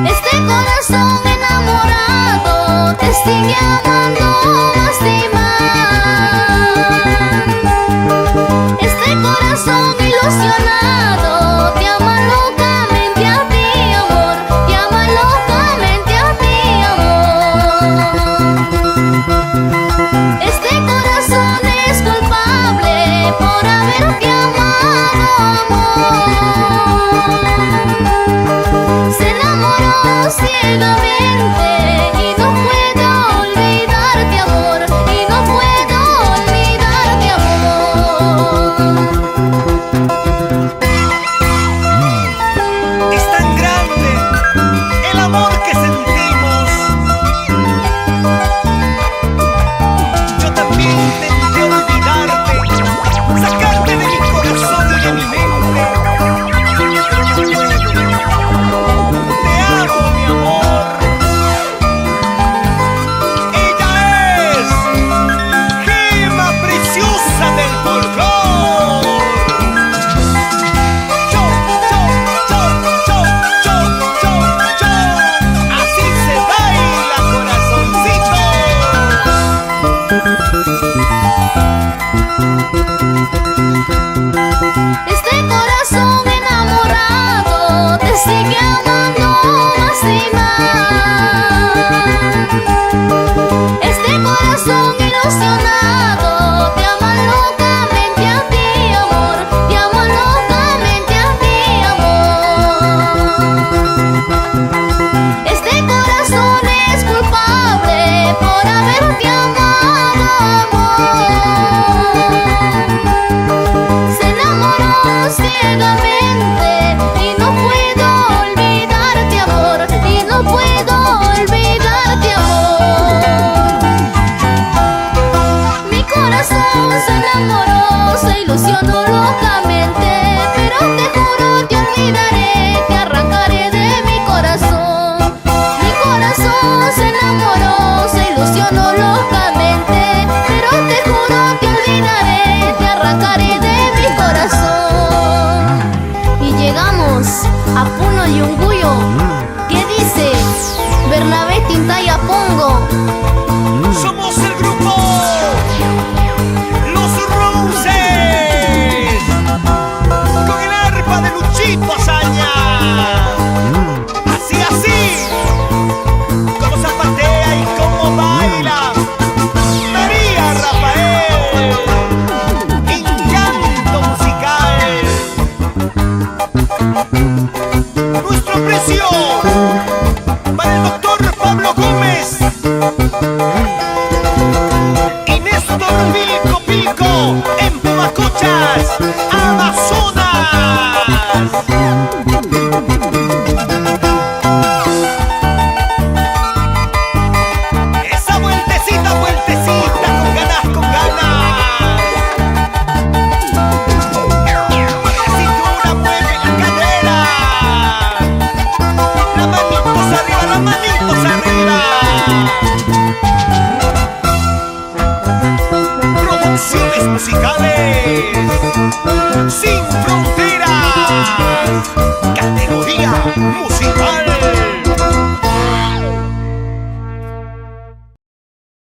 Este corazón enamorado te sigue amando más y más. Este corazón ilusionado te ama locamente a ti, amor. Te ama locamente a ti, amor. Este corazón es culpable por haberte amado, amor. Se enamoró ciegamente y no puedo olvidarte, amor. Y no puedo olvidarte, amor. Es tan grande el amor que sentimos. Yo también intenté olvidarte, sacarte de mi corazón y de mi mente. Este corazón enamorado te sigue amando más y más. Este corazón ilusionado te ama locamente a ti, amor. Te ama locamente a ti, amor. Este corazón es culpable por haberte amado, amor. Se enamoró ciegamente y no puedo olvidarte, amor. Y no puedo olvidarte, amor. Mi corazón se enamoró, se ilusionó locamente, pero te juro te olvidaré, te arrancaré de mi corazón. Mi corazón se enamoró, se ilusionó locamente, pero te juro te olvidaré, te arrancaré de mi corazón. Y llegamos a Puno Yunguyo, que dice Bernabé Tintaya Pongo. Somos el grupo Los Roses, con el arpa de Luchito Azaña. Así, así, como zapatea y como baila María Rafael. Encanto musical. Nuestro aprecio para el doctor Pablo Gómez y Néstor Pilco Pilco en Pumacochas, Amazonas. Esa vueltecita, vueltecita, con ganas, con ganas. Mueve la cintura, mueve la cadera. Las manitos arriba, las manitos arriba. Producciones musicales sin fronteras. Categoría musical.